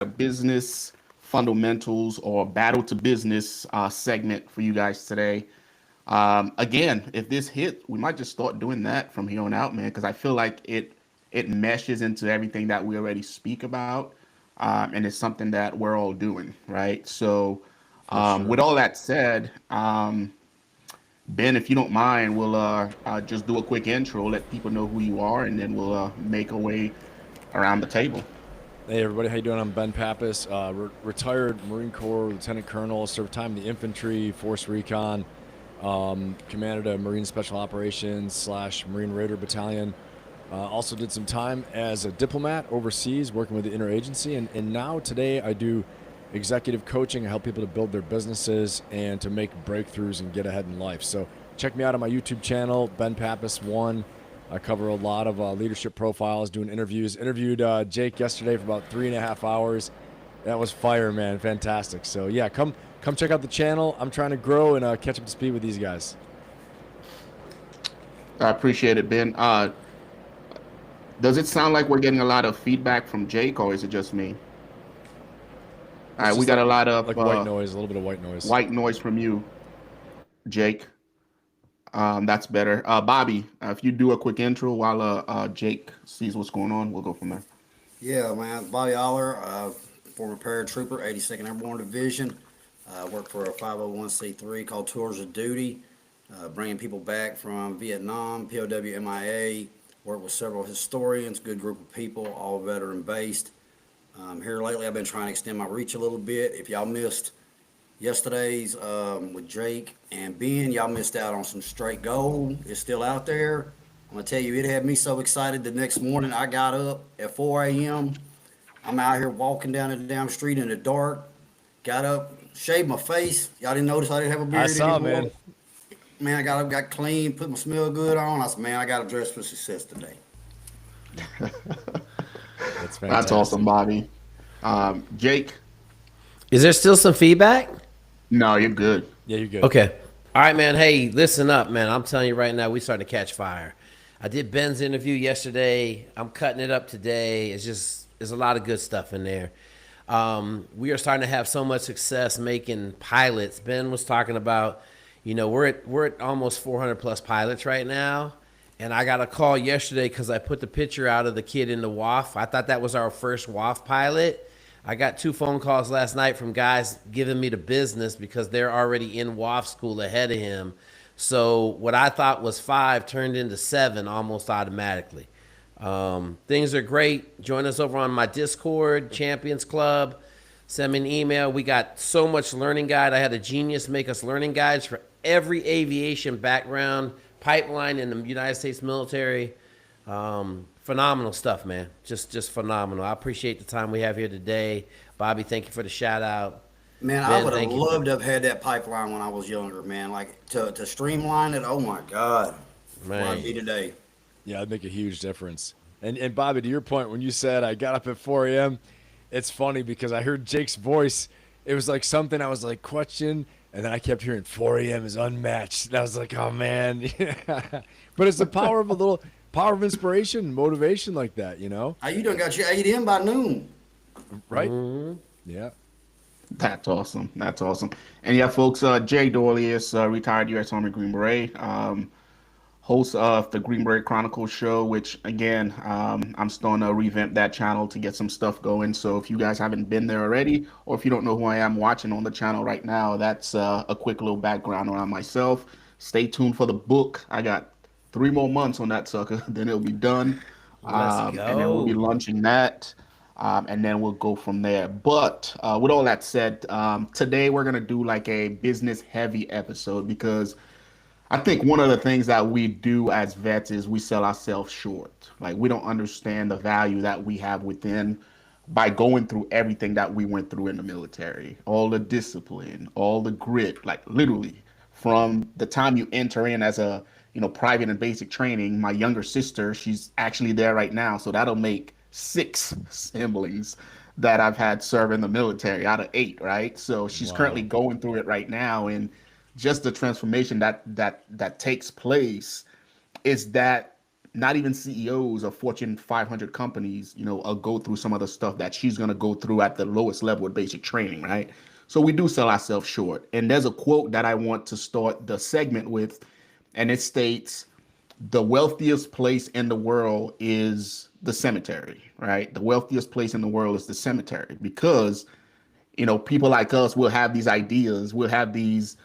business fundamentals or battle to business segment for you guys today. Again, if this hit, we might just start doing that from here on out, man, because I feel like it meshes into everything that we already speak about, and it's something that we're all doing, right? So, For with sure. all that said, Ben, if you don't mind, we'll just do a quick intro, let people know who you are, and then we'll make our way around the table. Hey everybody, how you doing? I'm Ben Pappas, retired Marine Corps Lieutenant Colonel, served time in the infantry, Force Recon, commanded a Marine Special Operations / Marine Raider Battalion. Also did some time as a diplomat overseas, working with the interagency, and now today I do executive coaching. I help people to build their businesses and to make breakthroughs and get ahead in life. So check me out on my YouTube channel, Ben Pappas One. I cover a lot of leadership profiles, doing interviews. Interviewed Jake yesterday for about 3.5 hours. That was fire, man. Fantastic. So yeah, come check out the channel. I'm trying to grow and catch up to speed with these guys. I appreciate it, Ben. Does it sound like we're getting a lot of feedback from Jake, or is it just me? All It's right, we just got a lot of like white noise, a little bit of white noise. white noise from you, Jake. That's better. Bobby, if you do a quick intro while Jake sees what's going on, we'll go from there. Yeah, man. Bobby Aller, former paratrooper, 82nd Airborne Division. Worked for a 501c3 called Tours of Duty, bringing people back from Vietnam, POW, MIA. Worked with several historians, good group of people, all veteran based. Here lately, I've been trying to extend my reach a little bit. If y'all missed yesterday's with Jake and Ben, y'all missed out on some straight gold. It's still out there. I'm gonna tell you, it had me so excited. The next morning, I got up at 4 a.m. I'm out here walking down the damn street in the dark. Got up, shaved my face. Y'all didn't notice I didn't have a I beard saw, anymore. man. Man, I got up, got clean, put my smell good on. I said, man, I got to dress for success today. That's That's awesome, fantastic. Bobby. Jake, Is there still some feedback? no, you're good. Yeah, you're good. Okay. All right, man. Hey, listen up, man. I'm telling you right now, we starting to catch fire. I did Ben's interview yesterday. I'm cutting it up today. There's a lot of good stuff in there. We are starting to have so much success making pilots. Ben was talking about, we're at almost 400 plus pilots right now. And I got a call yesterday because I put the picture out of the kid in the WAF. I thought that was our first WAF pilot. I got 2 phone calls last night from guys giving me the business because they're already in WAF school ahead of him. So what I thought was 5 turned into 7 almost automatically. Things are great. Join us over on my Discord, Champions Club. Send me an email. We got so much learning guide. I had a genius make us learning guides for every aviation background, pipeline in the United States military. Phenomenal stuff, man. Just phenomenal. I appreciate the time we have here today. Bobby, thank you for the shout out. Man, I Ben, would have thank you for loved to have had that pipeline when I was younger, man. Like to streamline it. Oh my God, where I'd man. be today. Yeah, it'd make a huge difference. And Bobby, to your point, when you said I got up at 4 a.m., it's funny because I heard Jake's voice. It was like something I was like question, and then I kept hearing 4 a.m. is unmatched. And I was like, oh man. But it's the power of a little power of inspiration, motivation like that, you know? You done got your 8 in by noon. Right? Yeah. That's awesome. That's awesome. And yeah, folks, Jay Doyle is retired U.S. Army Green Beret, host of the Green Beret Chronicles show, which again, I'm starting to revamp that channel to get some stuff going. So if you guys haven't been there already, or if you don't know who I am watching on the channel right now, that's a quick little background around myself. Stay tuned for the book. I got 3 more months on that sucker, then it'll be done. Let's And then we'll be go. launching that. And then we'll go from there. But with all that said, today we're going to do like a business heavy episode because I think one of the things that we do as vets is we sell ourselves short. Like we don't understand the value that we have within by going through everything that we went through in the military, all the discipline, all the grit, like literally from the time you enter in as a private and basic training. My younger sister, she's actually there right now, so that'll make 6 siblings that I've had serve in the military out of 8, right? So she's currently Wow. going through it right now, and just the transformation that takes place is that not even CEOs of Fortune 500 companies, go through some of the stuff that she's going to go through at the lowest level with basic training, right? So we do sell ourselves short. And there's a quote that I want to start the segment with, and it states, the wealthiest place in the world is the cemetery, right? The wealthiest place in the world is the cemetery because people like us will have these ideas, we'll have these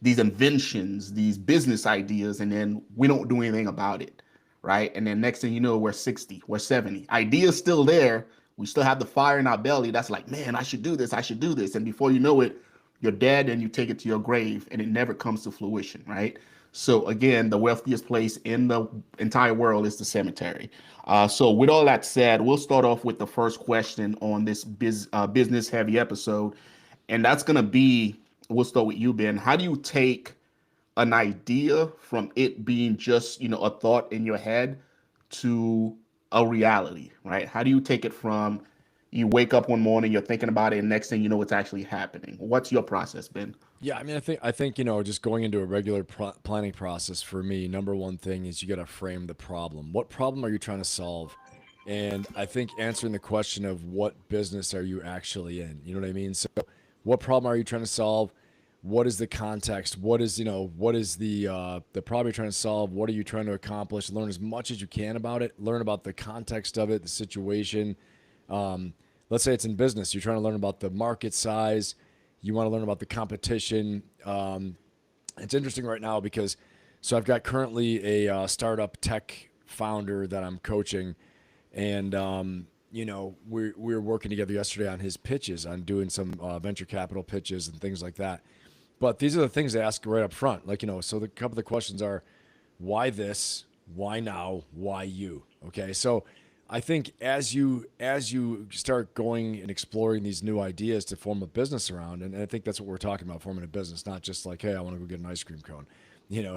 inventions, these business ideas, and then we don't do anything about it, right? And then next thing you know, we're 60, we're 70. Ideas still there. We still have the fire in our belly. That's like, man, I should do this. I should do this. And before you know it, you're dead and you take it to your grave and it never comes to fruition, right? So again, the wealthiest place in the entire world is the cemetery. So with all that said, we'll start off with the first question on this business heavy episode. And that's going to be, we'll start with you, Ben. How do you take an idea from it being just, a thought in your head to a reality, right? How do you take it from you wake up one morning, you're thinking about it, and next thing you know, it's actually happening? What's your process, Ben? Yeah, I mean, I think just going into a regular planning process for me, number one thing is you got to frame the problem. What problem are you trying to solve? And I think answering the question of what business are you actually in? You know what I mean? So, what problem are you trying to solve? What is the context? What is the problem you're trying to solve? What are you trying to accomplish? Learn as much as you can about it. Learn about the context of it, the situation. Let's say it's in business. You're trying to learn about the market size. You want to learn about the competition. It's interesting right now because I've got currently a startup tech founder that I'm coaching, and we were working together yesterday on his pitches, on doing some venture capital pitches and things like that. But these are the things they ask right up front. So the couple of the questions are, why this? Why now? Why you? Okay. So I think as you start going and exploring these new ideas to form a business around, and I think that's what we're talking about, forming a business, not just like, hey, I want to go get an ice cream cone,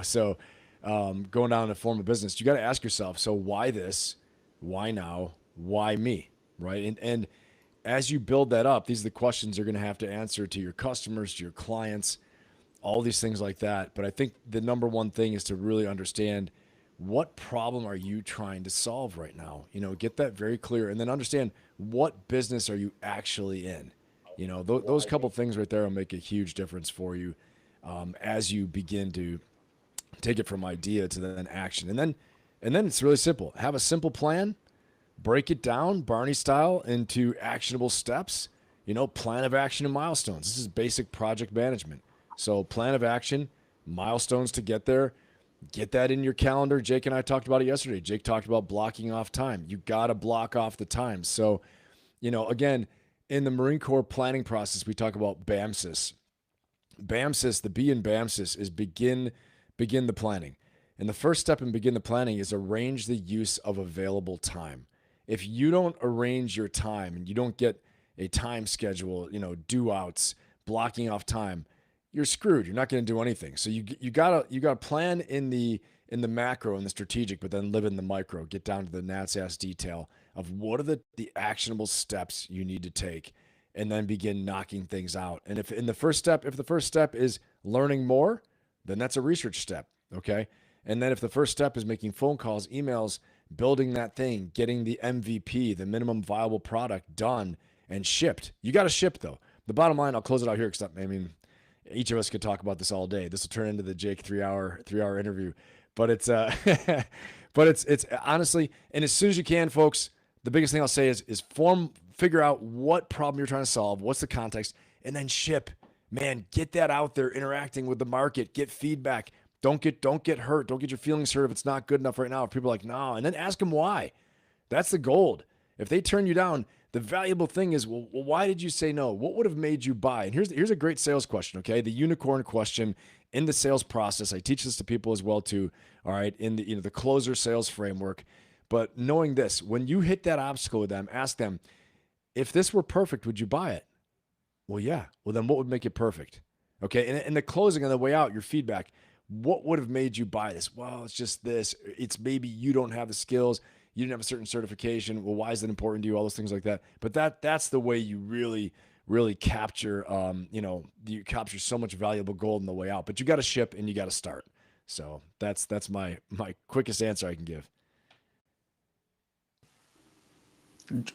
so going down to form a business, you got to ask yourself, so why this? Why now? Why me? Right. And as you build that up, these are the questions you're going to have to answer to your customers, to your clients, all these things like that. But I think the number one thing is to really understand, what problem are you trying to solve right now? Get that very clear, and then understand, what business are you actually in? Those couple things right there will make a huge difference for you as you begin to take it from idea to then action. And then it's really simple. Have a simple plan, break it down, Barney style, into actionable steps. Plan of action and milestones. This is basic project management. So plan of action, milestones to get there. Get that in your calendar. Jake and I talked about it yesterday. Jake talked about blocking off time. You got to block off the time. So, again, in the Marine Corps planning process, we talk about BAMSIS. BAMSIS, the B in BAMSIS is begin the planning. And the first step in begin the planning is arrange the use of available time. If you don't arrange your time and you don't get a time schedule, due outs, blocking off time, you're screwed. You're not going to do anything. So you gotta plan in the macro and the strategic, but then live in the micro. Get down to the gnat's ass detail of what are the actionable steps you need to take, and then begin knocking things out. And if the first step is learning more, then that's a research step. Okay. And then if the first step is making phone calls, emails, building that thing, getting the MVP, the minimum viable product, done and shipped. You got to ship though. The bottom line, I'll close it out here because each of us could talk about this all day. This will turn into the Jake 3-hour interview, but it's it's honestly, and as soon as you can, folks, the biggest thing I'll say is figure out what problem you're trying to solve, what's the context, and then ship. Man, get that out there, interacting with the market, get feedback. Don't get hurt. Don't get your feelings hurt if it's not good enough right now. If people are like, no, and then ask them why. That's the gold. If they turn you down, the valuable thing is, well, why did you say no? What would have made you buy? And here's a great sales question, okay? The unicorn question in the sales process. I teach this to people as well too, all right, in the closer sales framework. But knowing this, when you hit that obstacle with them, ask them, if this were perfect, would you buy it? Well, yeah. Well, then what would make it perfect? Okay, and in the closing on the way out, your feedback, what would have made you buy this? Well, it's just this. It's maybe you don't have the skills. You didn't have a certain certification. Well, why is that important to you? All those things like that. But that's the way you really, really capture, you capture so much valuable gold on the way out. But you got to ship and you got to start. So that's my quickest answer I can give.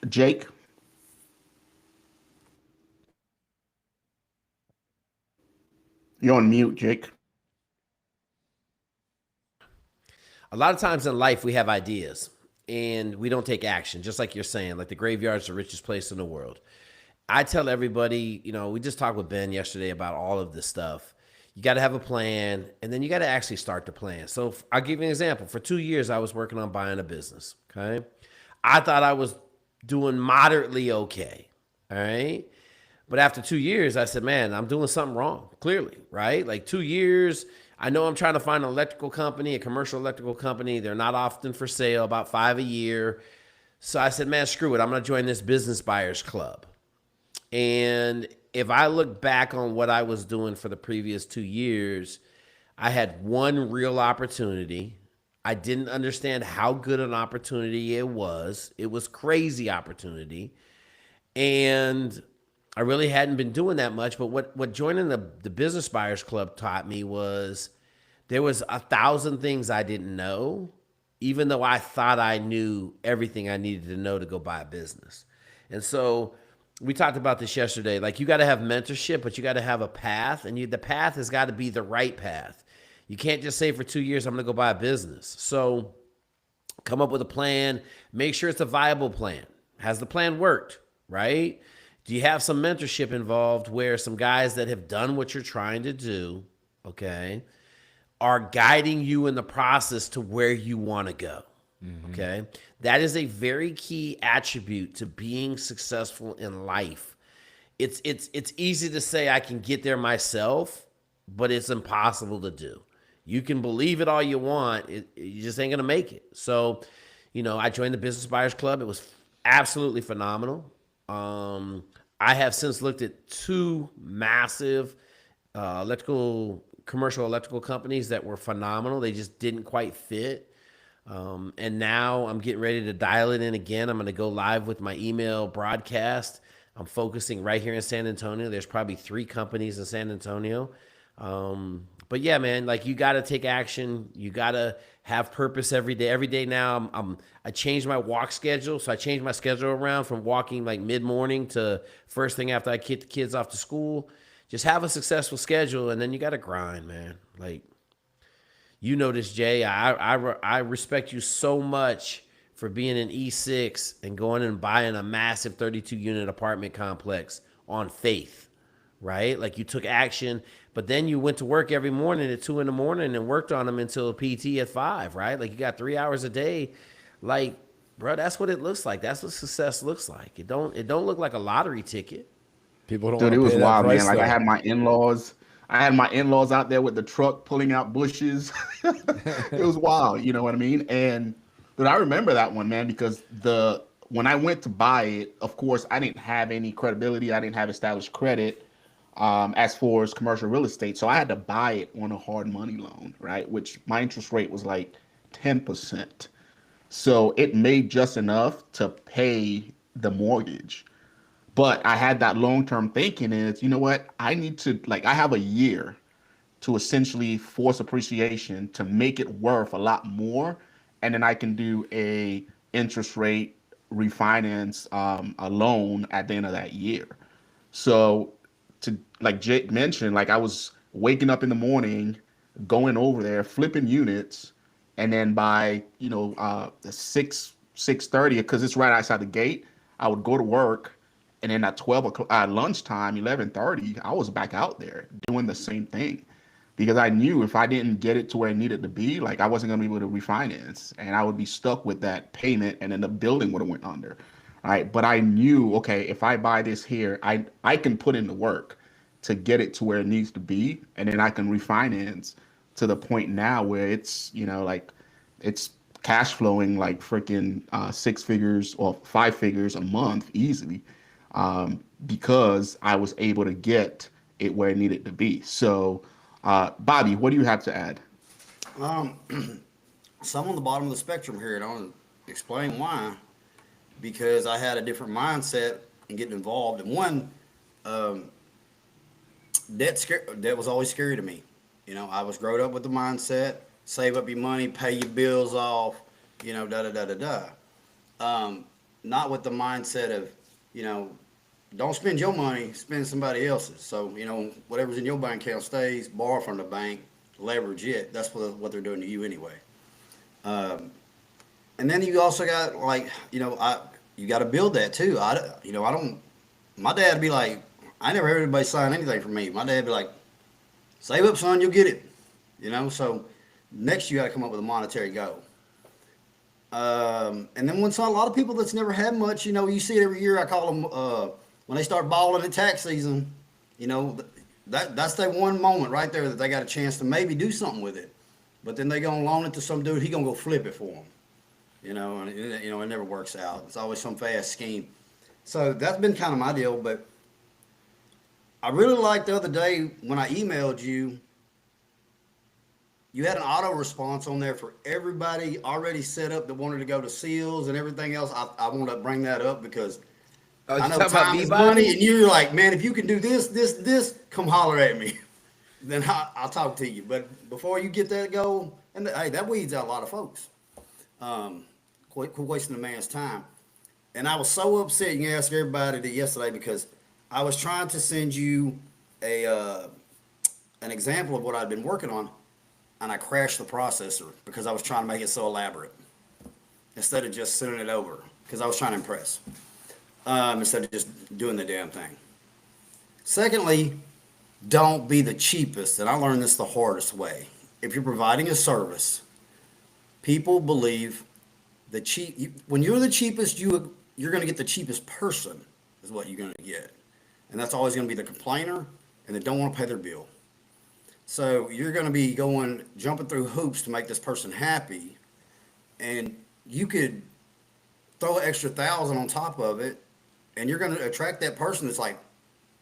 Jake, you're on mute, Jake. A lot of times in life, we have ideas and we don't take action, just like you're saying, like the graveyard's the richest place in the world. I tell everybody, we just talked with Ben yesterday about all of this stuff. You got to have a plan, and then you got to actually start the plan. So I'll give you an example. For 2 years, I was working on buying a business. Okay, I thought I was doing moderately okay. All right, but after 2 years, I said, man, I'm doing something wrong, clearly, right? Like 2 years, I know I'm trying to find an electrical company, a commercial electrical company. They're not often for sale, about 5 a year. So I said, man, screw it. I'm going to join this business buyers club. And if I look back on what I was doing for the previous 2 years, I had one real opportunity. I didn't understand how good an opportunity it was. It was crazy opportunity. And I really hadn't been doing that much. But what joining the Business Buyers Club taught me was there was 1,000 things I didn't know, even though I thought I knew everything I needed to know to go buy a business. And so we talked about this yesterday. Like, you got to have mentorship, but you got to have a path, and the path has got to be the right path. You can't just say for 2 years, I'm going to go buy a business. So come up with a plan. Make sure it's a viable plan. Has the plan worked, right? Do you have some mentorship involved where some guys that have done what you're trying to do, okay, are guiding you in the process to where you want to go? Okay. That is a very key attribute to being successful in life. It's easy to say I can get there myself, but it's impossible to do. You can believe it all you want. You just ain't going to make it. So, I joined the Business Buyers Club. It was absolutely phenomenal. I have since looked at two massive commercial electrical companies that were phenomenal. They just didn't quite fit. And now I'm getting ready to dial it in again. I'm going to go live with my email broadcast. I'm focusing right here in San Antonio. There's probably 3 companies in San Antonio. But yeah, man, like, you got to take action. You got to have purpose every day. Every day now, I changed my walk schedule. So I changed my schedule around from walking like mid-morning to first thing after I get the kids off to school. Just have a successful schedule, and then you got to grind, man. Like, you know this, Jay. I respect you so much for being an E6 and going and buying a massive 32-unit apartment complex on faith, right? Like, you took action, but then you went to work every morning at 2 in the morning and worked on them until PT at 5, right? Like, you got 3 hours a day. Like, bro, that's what it looks like. That's what success looks like. It don't look like a lottery ticket. People don't Dude, want it to was pay that wild, man. price Like, though. I had my in-laws out there with the truck pulling out bushes. It was wild, you know what I mean? And but I remember that one, man, because the when I went to buy it, of course, I didn't have any credibility. I didn't have established credit as far as commercial real estate. So I had to buy it on a hard money loan, right? Which my interest rate was like 10%. So it made just enough to pay the mortgage. But I had that long term thinking, and it's, you know what? I need to, like, I have a year to essentially force appreciation to make it worth a lot more, and then I can do a interest rate refinance, a loan at the end of that year. So, to like Jake mentioned, like, I was waking up in the morning, going over there, flipping units, and then by the 6:30, because it's right outside the gate, I would go to work, and then at 12 o'clock, lunchtime, 11:30, I was back out there doing the same thing, because I knew if I didn't get it to where it needed to be, like, I wasn't gonna be able to refinance, and I would be stuck with that payment, and then the building would have went under. Right? But I knew, okay, if I buy this here, I can put in the work to get it to where it needs to be, and then I can refinance to the point now where it's, like, it's cash flowing like freaking 6 figures or 5 figures a month easily, because I was able to get it where it needed to be. So, Bobby, what do you have to add? Um, so I'm on the bottom of the spectrum here, and I want to explain why. Because I had a different mindset in getting involved. And one, um, debt was always scary to me. I was growing up with the mindset save up your money, pay your bills off, da da da da da. Not with the mindset of, you know, don't spend your money, spend somebody else's. So, whatever's in your bank account stays, borrow from the bank, leverage it. That's what they're doing to you anyway. Um, and then you also got like, you got to build that too. I don't, my dad would be like, I never heard anybody sign anything for me. My dad would be like, save up, son, you'll get it. So next you got to come up with a monetary goal. And then a lot of people that's never had much, you see it every year. I call them when they start balling at tax season. You know, that's that one moment right there that they got a chance to maybe do something with it. But then they gonna loan it to some dude. He gonna go flip it for them. And it never works out. It's always some fast scheme. So that's been kind of my deal. But I really liked the other day when I emailed you. You had an auto response on there for everybody already set up that wanted to go to SEALs and everything else. I want to bring that up because Oh, I you know talking about time me, is money, Bobby? and you're like, man, if you can do this, come holler at me. Then I'll talk to you. But before you get that goal, and hey, that weeds out a lot of folks. Um, quit wasting a man's time. And I was so upset. You can ask everybody that yesterday because I was trying to send you a an example of what I'd been working on, and I crashed the processor because I was trying to make it so elaborate instead of just sending it over because I was trying to impress instead of just doing the damn thing. Secondly, don't be the cheapest, and I learned this the hardest way. If you're providing a service, people believe when you're the cheapest, you're going to get the cheapest person is what you're going to get, and that's always going to be the complainer and they don't want to pay their bill. So you're going to be jumping through hoops to make this person happy, and you could throw an extra 1,000 on top of it, and you're going to attract that person that's like,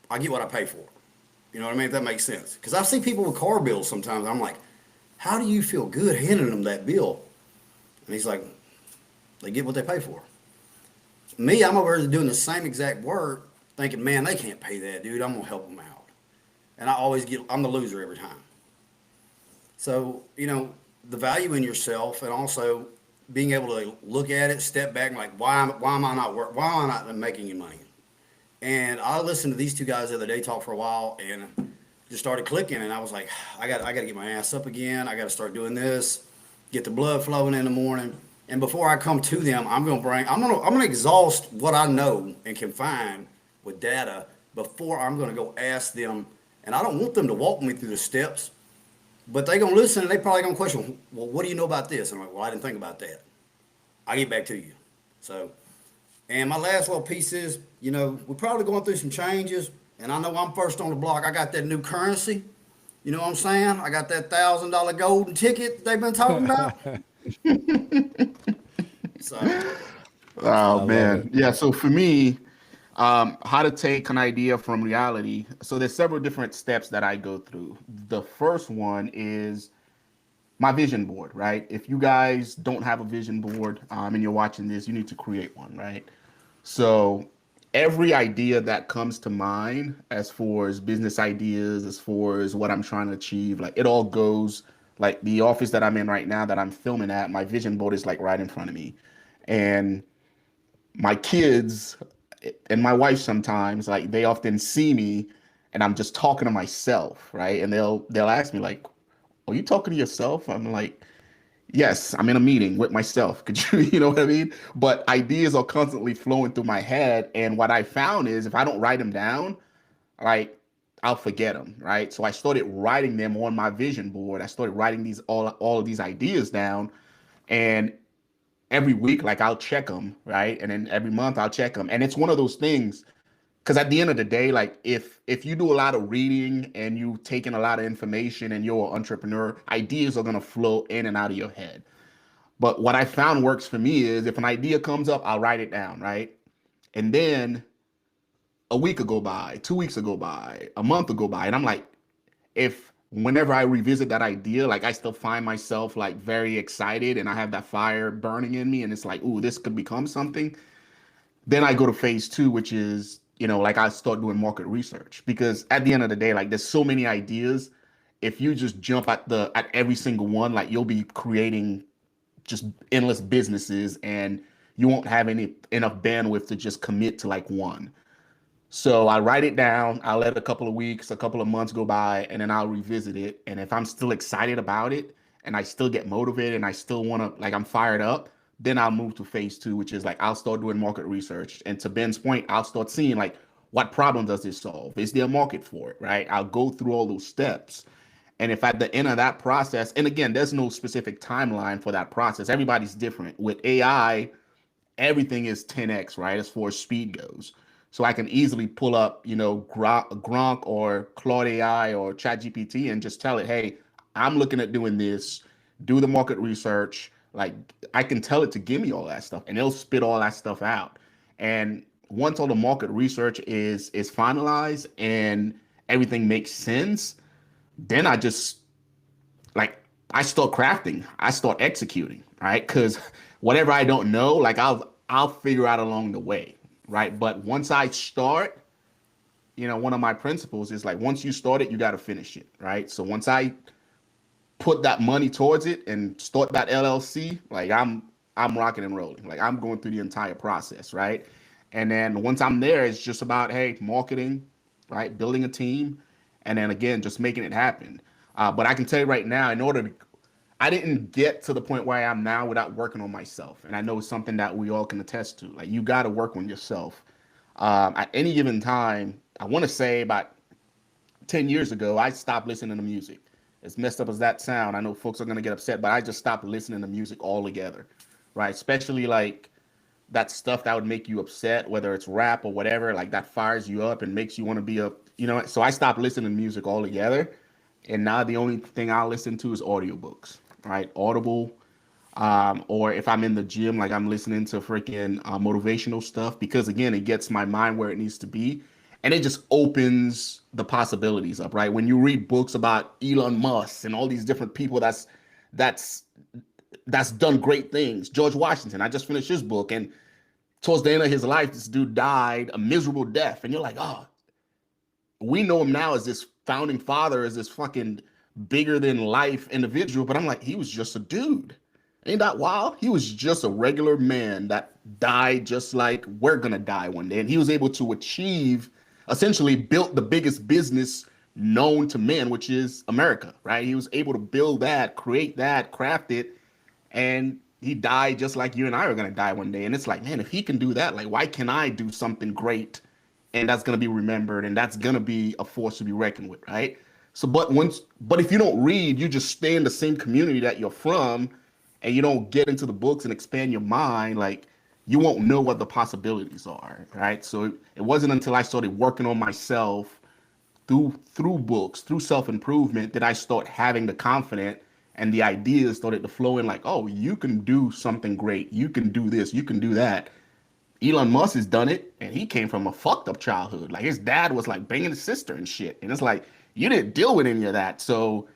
I get what I pay for. You know what I mean? If that makes sense. Because I've seen people with car bills sometimes. I'm like, how do you feel good handing them that bill? And he's like, they get what they pay for. Me, I'm over here doing the same exact work, thinking, man, they can't pay that, dude. I'm gonna help them out. And I'm the loser every time. So, the value in yourself, and also being able to look at it, step back, and like, why am I not making any money? And I listened to these two guys the other day talk for a while, and just started clicking. And I was like, I got to get my ass up again. I got to start doing this, get the blood flowing in the morning. And before I come to them, I'm gonna exhaust what I know and can find with data before I'm gonna go ask them. And I don't want them to walk me through the steps, but they gonna listen and they probably gonna question, well, what do you know about this? And I'm like, well, I didn't think about that. I'll get back to you. So, and my last little piece is, we're probably going through some changes, and I know I'm first on the block. I got that new currency. You know what I'm saying? I got that $1,000 golden ticket they've been talking about. So, Oh I love it. man, yeah. So for me, how to take an idea from reality. So there's several different steps that I go through. The first one is my vision board, right? If you guys don't have a vision board, and you're watching this, you need to create one, right? So every idea that comes to mind, as far as business ideas, as far as what I'm trying to achieve, like it all goes, like the office that I'm in right now that I'm filming at, my vision board is like right in front of me. And my kids and my wife sometimes, like they often see me and I'm just talking to myself, right? And they'll ask me like, are you talking to yourself? I'm like, yes, I'm in a meeting with myself. Could you, you know what I mean? But ideas are constantly flowing through my head. And what I found is if I don't write them down, like I'll forget them, right? So I started writing them on my vision board. I started writing all of these ideas down, and every week, like I'll check them, right? And then every month I'll check them. And it's one of those things because at the end of the day, like if you do a lot of reading and you take in a lot of information and you're an entrepreneur, ideas are gonna flow in and out of your head. But what I found works for me is if an idea comes up, I'll write it down, right? And then a week will go by, 2 weeks will go by, a month will go by, and I'm like, if whenever I revisit that idea, like I still find myself like very excited and I have that fire burning in me, and it's like, ooh, this could become something. Then I go to phase two, which is, like I start doing market research because at the end of the day, like there's so many ideas. if you just jump at every single one, like you'll be creating just endless businesses and you won't have enough bandwidth to just commit to like one. So I write it down, I let a couple of weeks, a couple of months go by, and then I'll revisit it. And if I'm still excited about it and I still get motivated and I still want to, like, I'm fired up, then I'll move to phase two, which is like I'll start doing market research. And to Ben's point, I'll start seeing like what problem does this solve? Is there a market for it? Right? I'll go through all those steps. And if at the end of that process, and again, there's no specific timeline for that process, everybody's different. With AI, everything is 10x, right? As far as speed goes. So I can easily pull up, Gronk or Claude AI or ChatGPT and just tell it, hey, I'm looking at doing this, do the market research. Like I can tell it to give me all that stuff and it'll spit all that stuff out. And once all the market research is finalized and everything makes sense, then I just like I start crafting, I start executing, right? Because whatever I don't know, like I'll figure out along the way, right? But once I start, one of my principles is like once you start it, you got to finish it, right? So once I put that money towards it and start that LLC, like I'm rocking and rolling. Like I'm going through the entire process, right? And then once I'm there, it's just about hey, marketing, right? Building a team, and then again, just making it happen. But I can tell you right now, I didn't get to the point where I am now without working on myself, and I know it's something that we all can attest to. Like you got to work on yourself. At any given time, I want to say about 10 years ago, I stopped listening to music. As messed up as that sound, I know folks are gonna get upset, but I just stopped listening to music altogether, right? Especially like that stuff that would make you upset, whether it's rap or whatever, like that fires you up and makes you want to be so I stopped listening to music altogether. And now the only thing I listen to is audiobooks, right? Audible, or if I'm in the gym, like I'm listening to freaking motivational stuff because again, it gets my mind where it needs to be, and it just opens the possibilities up, right? When you read books about Elon Musk and all these different people that's that's done great things. George Washington, I just finished his book, and towards the end of his life, this dude died a miserable death, and you're like, oh, we know him now as this founding father, as this fucking bigger than life individual, but I'm like, he was just a dude. Ain't that wild? He was just a regular man that died just like we're gonna die one day. And he was able to achieve, essentially built the biggest business known to men, which is America, right? He was able to build that, create that, craft it, and he died just like you and I are gonna die one day. And it's like, man, if he can do that, like why can I do something great and that's gonna be remembered and that's gonna be a force to be reckoned with, right? So but if you don't read, you just stay in the same community that you're from and you don't get into the books and expand your mind, like you won't know what the possibilities are, right? So it wasn't until I started working on myself through books, through self-improvement, that I start having the confidence and the ideas started to flow in like, oh, you can do something great. You can do this, you can do that. Elon Musk has done it, and he came from a fucked up childhood. Like his dad was like banging his sister and shit. And it's like, you didn't deal with any of that. So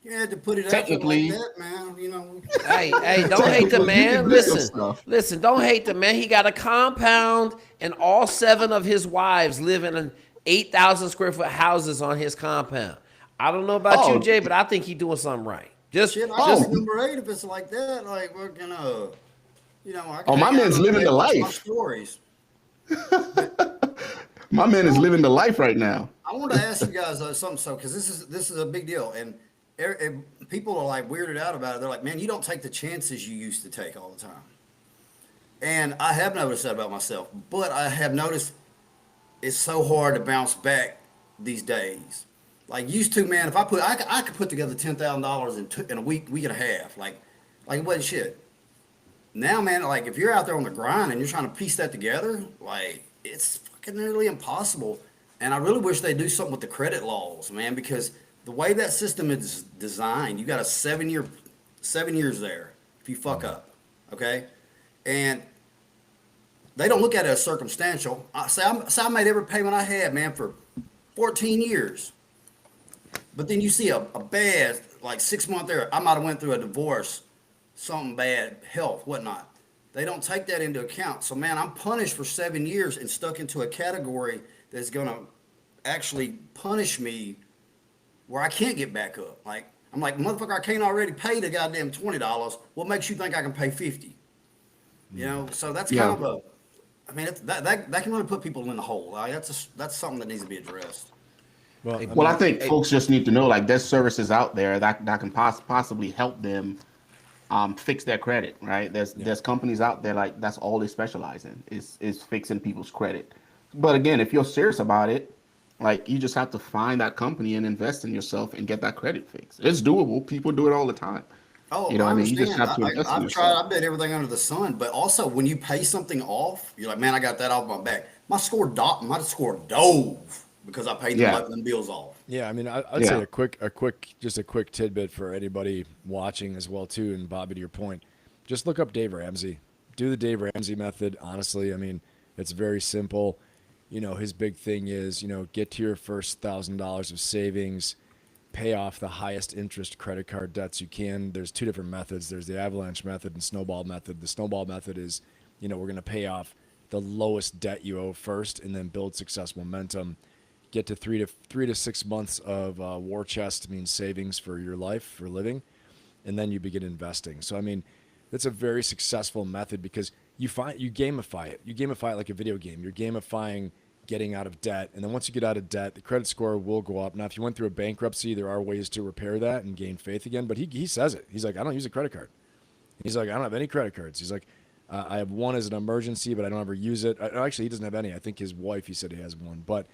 You had to put it out there like technically, that, man. Hey, don't hate the technically you can man. do some Listen, stuff. listen, don't hate the man. He got a compound, and all 7 of his wives live in 8,000 square foot houses on his compound. I don't know about you, Oh, Jay, but I think he's doing something right. Just, Shit, I just go oh, number 8 if it's like that. Like we're gonna, I can oh, my hang out man's all living day the and watch my life. stories. But My man is living the life right now. I want to ask you guys something, so because this is a big deal, and people are like weirded out about it. They're like, "Man, you don't take the chances you used to take all the time." And I have noticed that about myself, but I have noticed it's so hard to bounce back these days. Like used to, man, if I could put together $10,000 in a week and a half, like it wasn't shit. Now, man, like if you're out there on the grind and you're trying to piece that together, like it's fucking nearly impossible. And I really wish they do something with the credit laws, man, because the way that system is designed, you got a 7 years there if you fuck up, okay? And they don't look at it as circumstantial. I made every payment I had, man, for 14 years. But then you see a bad, like 6 month there, I might have went through a divorce, something bad, health, whatnot. They don't take that into account. So, man, I'm punished for 7 years and stuck into a category that's going to actually punish me where I can't get back up. Like, I'm like, motherfucker, I can't already pay the goddamn $20. What makes you think I can pay 50? You know, so that's kind Yeah. of a, I mean, that can really put people in the hole. Like, that's something that needs to be addressed. Well, Hey, I Well, I mean, think hey, folks just need to know like there's services out there that can possibly help them fix their credit, right? yeah. There's companies out there like that's all they specialize in is fixing people's credit. But again, if you're serious about it, like you just have to find that company and invest in yourself and get that credit fixed. It's doable. People do it all the time. Oh, You know what I I mean? You just understand. have to invest in I've tried. yourself. I've done everything under the sun. But also, when you pay something off, you're like, man, I got that off my back. My score dove because I paid Yeah. them bills off. Yeah, I mean, I'd say Yeah. just a quick tidbit for anybody watching as well too. And Bobby, to your point, just look up Dave Ramsey. Do the Dave Ramsey method. Honestly, I mean, it's very simple. You know, his big thing is, you know, get to your first $1,000 of savings, pay off the highest interest credit card debts you can. There's two different methods. There's the avalanche method and snowball method. The snowball method is, you know, we're going to pay off the lowest debt you owe first, and then build success momentum. Get to 3 to 6 months of war chest, means savings for your life, for living, and then you begin investing. So I mean, that's a very successful method because you gamify it. You gamify it like a video game. You're gamifying getting out of debt, and then once you get out of debt, the credit score will go up. Now, if you went through a bankruptcy, there are ways to repair that and gain faith again. But he says it. He's like, I don't use a credit card. He's like, I don't have any credit cards. He's like, I have one as an emergency, but I don't ever use it. Actually, he doesn't have any. I think his wife, he said he has one. But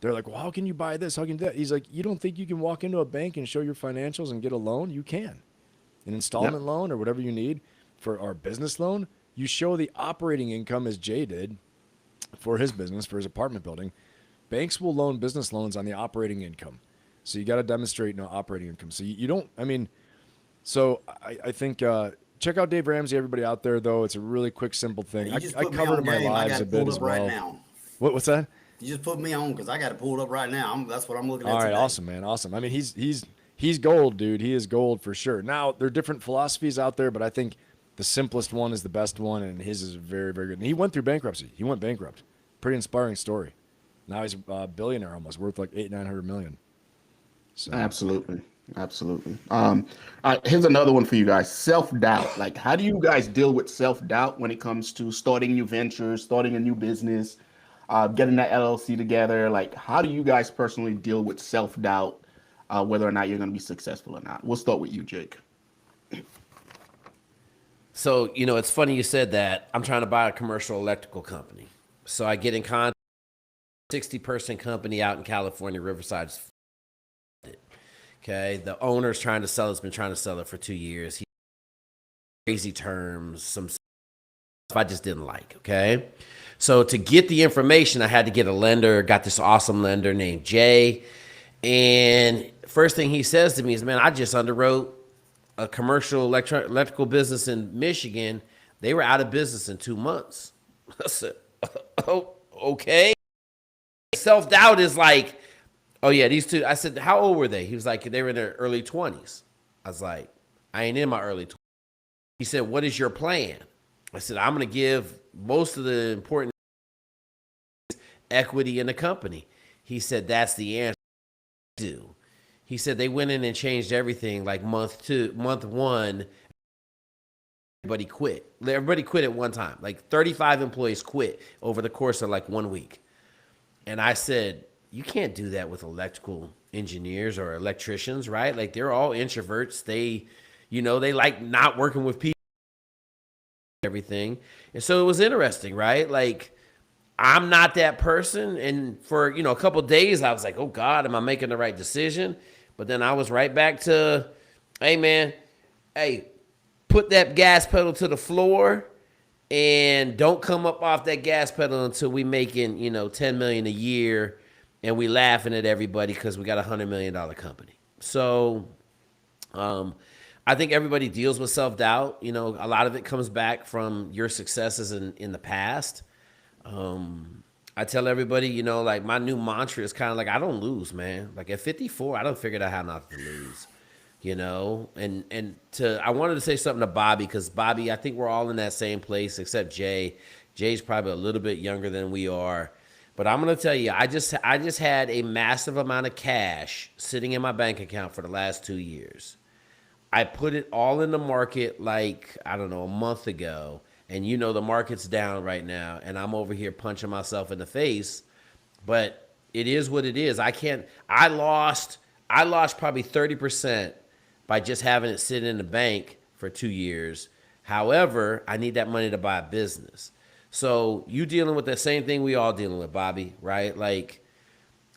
they're like, well, how can you buy this? How can you do that? He's like, you don't think you can walk into a bank and show your financials and get a loan? You can. An installment loan or whatever you need for our business loan. You show the operating income as Jay did for his business, for his apartment building. Banks will loan business loans on the operating income. So you got to demonstrate no operating income. So you don't, I mean, so I think check out Dave Ramsey, everybody out there, though. It's a really quick, simple thing. You just I put me covered on in my game. I lives got a it bit pulled as up right well. now. What's that? You just put me on because I got it pulled up right now. That's what I'm looking at All right, today. awesome, man, awesome. I mean, he's gold, dude. He is gold for sure. Now there are different philosophies out there, but I think the simplest one is the best one, and his is very, very good. And he went through bankruptcy. He went bankrupt. Pretty inspiring story. Now he's a billionaire, almost worth like 800-900 million. So Absolutely. Absolutely. All right, here's another one for you guys. Self-doubt. Like, how do you guys deal with self-doubt when it comes to starting new ventures, starting a new business, getting that LLC together? Like, how do you guys personally deal with self-doubt, whether or not you're going to be successful or not? We'll start with you, Jake. So, you know, it's funny you said that. I'm trying to buy a commercial electrical company. So I get in contact with a 60-person company out in California, Riverside. Okay. The owner's trying to sell it. Has been trying to sell it for 2 years. He crazy terms, some stuff I just didn't like. Okay. So to get the information, I had to get a lender, got this awesome lender named Jay. And first thing he says to me is, man, I just underwrote a commercial electrical business in Michigan. They were out of business in 2 months. I said, oh, okay. Self-doubt is like, oh yeah, these two. I said, how old were they? He was like, they were in their early 20s. I was like, I ain't in my early 20s. He said, what is your plan? I said, I'm going to give most of the important equity in the company. He said, that's the answer. Do. He said they went in and changed everything like month one. Everybody quit. Everybody quit at one time. Like 35 employees quit over the course of like 1 week. And I said, you can't do that with electrical engineers or electricians, right? Like they're all introverts. They, you know, they like not working with people, everything. And so it was interesting, right? Like I'm not that person. And for, you know, a couple of days, I was like, oh God, am I making the right decision? But then I was right back to, hey man, hey, put that gas pedal to the floor and don't come up off that gas pedal until we making, you know, 10 million a year and we laughing at everybody because we got $100 million company. So I think everybody deals with self-doubt. You know, a lot of it comes back from your successes in the past. I tell everybody, you know, like my new mantra is kind of like, I don't lose, man. Like at 54, I don't figure out how not to lose, you know? And I wanted to say something to Bobby because Bobby, I think we're all in that same place except Jay. Jay's probably a little bit younger than we are. But I'm gonna tell you, I just had a massive amount of cash sitting in my bank account for the last 2 years. I put it all in the market like, I don't know, a month ago. And the market's down right now. And I'm over here punching myself in the face. But it is what it is. I lost probably 30% by just having it sit in the bank for 2 years. However, I need that money to buy a business. So you dealing with the same thing we all dealing with, Bobby, right? Like,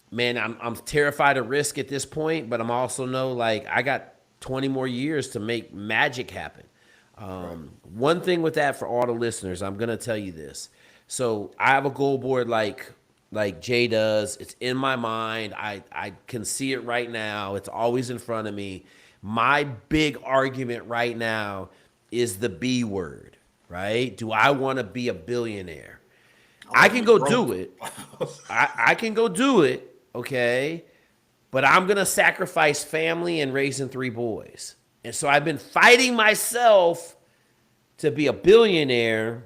man, I'm terrified of risk at this point, but I'm also know like I got 20 more years to make magic happen. One thing with that for all the listeners, I'm gonna tell you this. So I have a goal board like Jay does. It's in my mind. I can see it right now. It's always in front of me. My big argument right now is the B word, right? Do I want to be a billionaire? I can go do it. I can go do it, okay? But I'm going to sacrifice family and raising 3 boys. And so I've been fighting myself to be a billionaire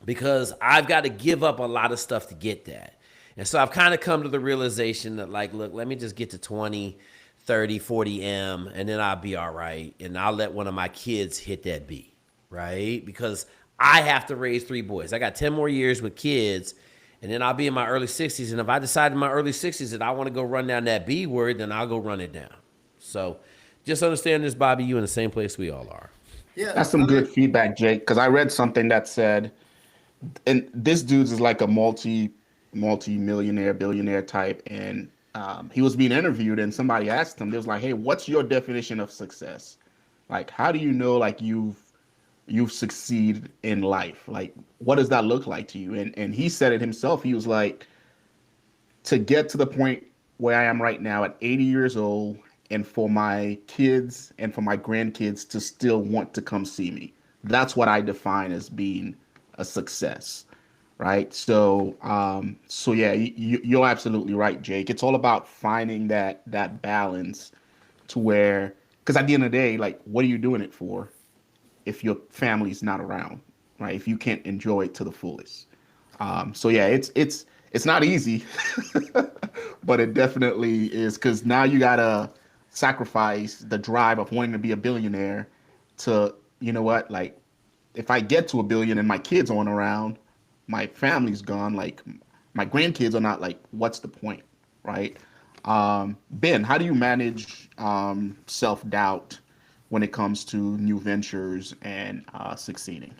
because I've got to give up a lot of stuff to get that. And so I've kind of come to the realization that, like, look, let me just get to 20, 30, 40 M, and then I'll be all right. And I'll let one of my kids hit that B, right? Because I have to raise 3 boys. I got 10 more years with kids, and then I'll be in my early 60s. And if I decide in my early 60s that I want to go run down that B word, then I'll go run it down. So just understand this, Bobby, you in the same place we all are. Yeah, That's some good feedback, Jake, because I read something that said, and this dude's is like a multi-millionaire, billionaire type, and he was being interviewed, and somebody asked him, they was like, hey, what's your definition of success? Like, how do you know like you've succeeded in life? Like, what does that look like to you? And he said it himself. He was like, to get to the point where I am right now at 80 years old, and for my kids and for my grandkids to still want to come see me. That's what I define as being a success, right? So, so yeah, you're absolutely right, Jake. It's all about finding that balance to where, because at the end of the day, like, what are you doing it for if your family's not around, right? If you can't enjoy it to the fullest. So yeah, it's not easy, but it definitely is, because now you gotta sacrifice the drive of wanting to be a billionaire to, you know what, like, if I get to a billion and my kids aren't around, my family's gone, like my grandkids are not, like, what's the point, right? Ben, how do you manage self-doubt when it comes to new ventures and succeeding?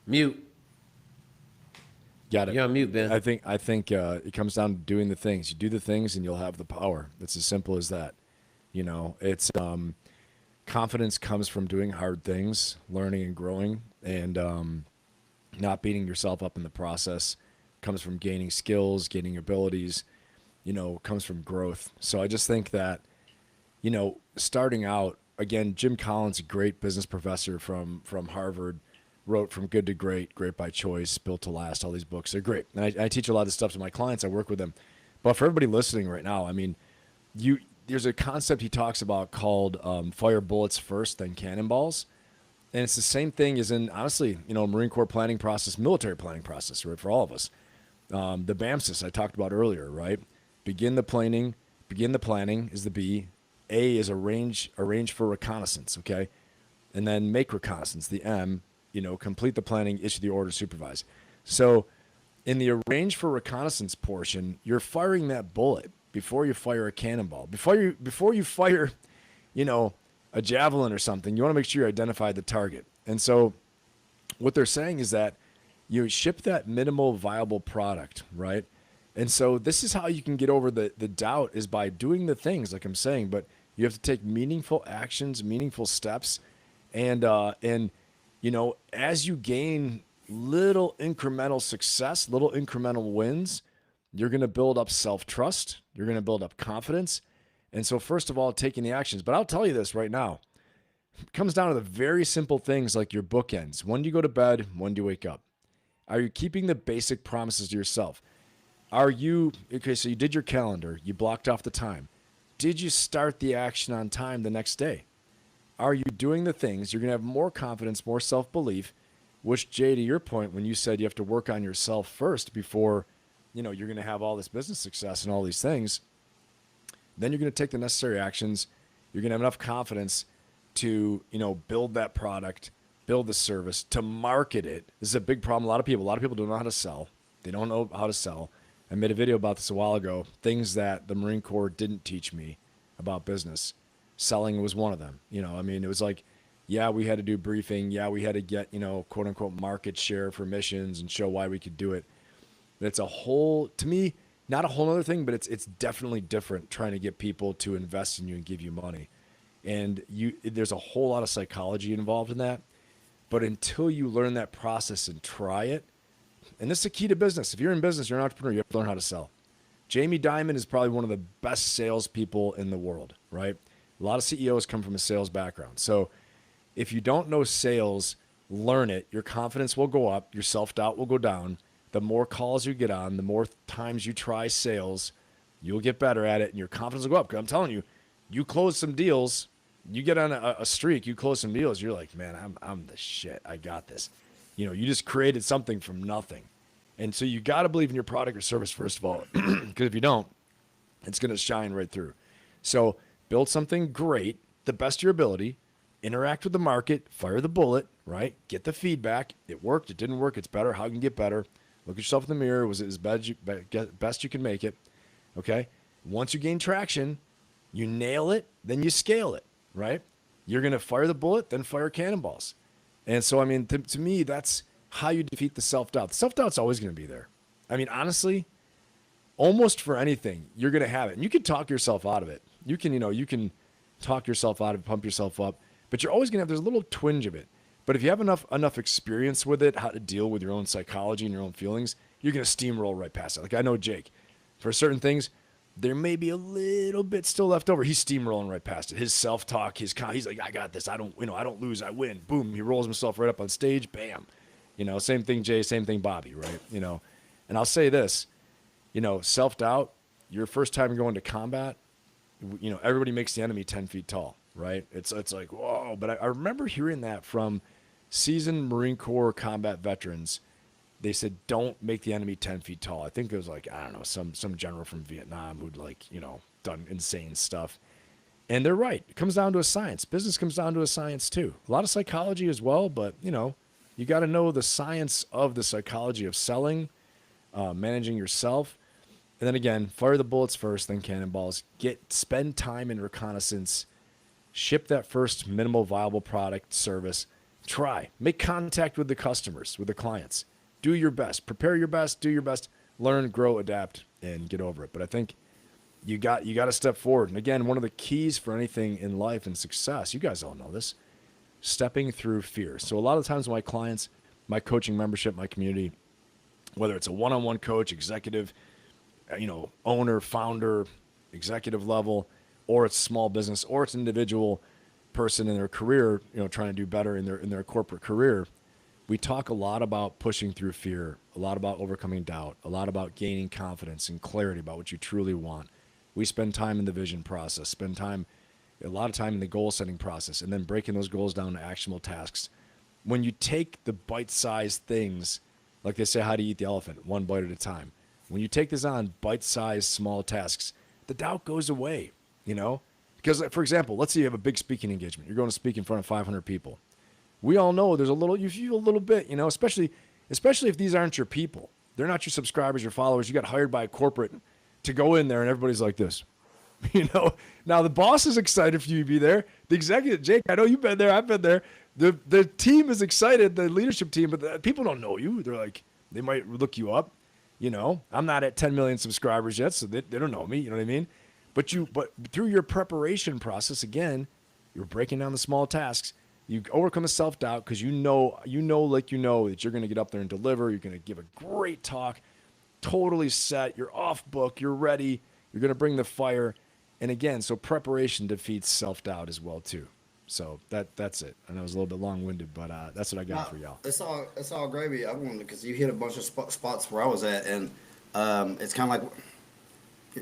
Mute. Got it. You're on mute, Ben. I think it comes down to doing the things. You do the things, and you'll have the power. It's as simple as that. It's confidence comes from doing hard things, learning and growing, and not beating yourself up in the process. Comes from gaining skills, gaining abilities. Comes from growth. So I just think that, starting out again, Jim Collins, a great business professor from Harvard, wrote From Good to Great, Great by Choice, Built to Last, all these books. They're great. And I teach a lot of stuff to my clients. I work with them. But for everybody listening right now, I mean, there's a concept he talks about called fire bullets first, then cannonballs. And it's the same thing as in, honestly, Marine Corps planning process, military planning process, right, for all of us. The BAMSIS I talked about earlier, right? Begin the planning is the B. A is arrange for reconnaissance, okay? And then make reconnaissance, the M. Complete the planning, issue the order, supervise. So in the arrange for reconnaissance portion, you're firing that bullet before you fire a cannonball. Before you fire, a javelin or something, you want to make sure you identify the target. And so what they're saying is that you ship that minimal viable product, right? And so this is how you can get over the doubt, is by doing the things like I'm saying, but you have to take meaningful actions, meaningful steps, and as you gain little incremental success, little incremental wins, you're going to build up self-trust. You're going to build up confidence. And so first of all, taking the actions. But I'll tell you this right now. It comes down to the very simple things like your bookends. When do you go to bed? When do you wake up? Are you keeping the basic promises to yourself? So you did your calendar. You blocked off the time. Did you start the action on time the next day? are you doing the things? You're going to have more confidence, more self-belief, which, Jay, to your point, when you said you have to work on yourself first before, you're going to have all this business success and all these things, then you're going to take the necessary actions. You're going to have enough confidence to, build that product, build the service, to market it. This is a big problem. A lot of people don't know how to sell. They don't know how to sell. I made a video about this a while ago, things that the Marine Corps didn't teach me about business. Selling was one of them. It was like, yeah, we had to do briefing. Yeah, we had to get, quote unquote, market share for missions and show why we could do it. But it's to me, not a whole other thing, but it's definitely different trying to get people to invest in you and give you money. And there's a whole lot of psychology involved in that. But until you learn that process and try it, and this is the key to business. If you're in business, you're an entrepreneur, you have to learn how to sell. Jamie Dimon is probably one of the best salespeople in the world, right? A lot of CEOs come from a sales background. So if you don't know sales, learn it. Your confidence will go up. Your self-doubt will go down. The more calls you get on, the more times you try sales, you'll get better at it, and your confidence will go up. Because I'm telling you, you close some deals, you get on a streak, you close some deals, you're like, man, I'm the shit. I got this. You just created something from nothing. And so you got to believe in your product or service, first of all, because if you don't, it's going to shine right through. So build something great, the best of your ability, interact with the market, fire the bullet, right? Get the feedback. It worked, it didn't work, it's better. How can you get better? Look at yourself in the mirror. Was it as best you can make it? Okay. Once you gain traction, you nail it, then you scale it, right? You're going to fire the bullet, then fire cannonballs. And so, to me, that's how you defeat the self-doubt. The self-doubt's always going to be there. Honestly, almost for anything, you're going to have it. And you can talk yourself out of it. You can talk yourself out of it, pump yourself up, but you're always going to have, there's a little twinge of it. But if you have enough experience with it, how to deal with your own psychology and your own feelings, you're going to steamroll right past it. Like I know Jake, for certain things, there may be a little bit still left over. He's steamrolling right past it. His self-talk, he's like, I got this. I don't lose, I win. Boom. He rolls himself right up on stage. Bam. Same thing, Jay, same thing, Bobby, right? And I'll say this, self-doubt, your first time going to combat, everybody makes the enemy 10 feet tall, right? It's like, whoa. But I remember hearing that from seasoned Marine Corps combat veterans. They said, don't make the enemy 10 feet tall. I think it was like, I don't know, some general from Vietnam who'd done insane stuff. And they're right. It comes down to a science. Business comes down to a science too. A lot of psychology as well, but you got to know the science of the psychology of selling, managing yourself. And then again, fire the bullets first, then cannonballs. Spend time in reconnaissance. Ship that first minimal viable product, service. Make contact with the customers, with the clients. Do your best. Prepare your best. Do your best. Learn, grow, adapt, and get over it. But I think you got to step forward. And again, one of the keys for anything in life and success, you guys all know this, stepping through fear. So a lot of times my clients, my coaching membership, my community, whether it's a one-on-one coach, executive, owner, founder, executive level, or it's small business, or it's an individual person in their career, trying to do better in their corporate career, we talk a lot about pushing through fear, a lot about overcoming doubt, a lot about gaining confidence and clarity about what you truly want. We spend time in the vision process, a lot of time in the goal setting process, and then breaking those goals down to actionable tasks. When you take the bite-sized things, like they say, how to eat the elephant, one bite at a time. When you take this on bite-sized small tasks, the doubt goes away, Because, for example, let's say you have a big speaking engagement. You're going to speak in front of 500 people. We all know you feel a little bit, especially if these aren't your people. They're not your subscribers, your followers. You got hired by a corporate to go in there and everybody's like this. Now the boss is excited for you to be there. The executive, Jake, I know you've been there. I've been there. The team is excited, the leadership team, but the people don't know you. They're like, they might look you up. I'm not at 10 million subscribers yet, so they don't know me. You know what I mean? But through your preparation process, again, you're breaking down the small tasks. You overcome the self-doubt because you know that you're going to get up there and deliver. You're going to give a great talk, totally set. You're off book. You're ready. You're going to bring the fire. And again, so preparation defeats self-doubt as well too. So that's it. I know it was a little bit long-winded, but that's what I got for y'all. It's all gravy. I wanted because you hit a bunch of spots where I was at, and it's kind of like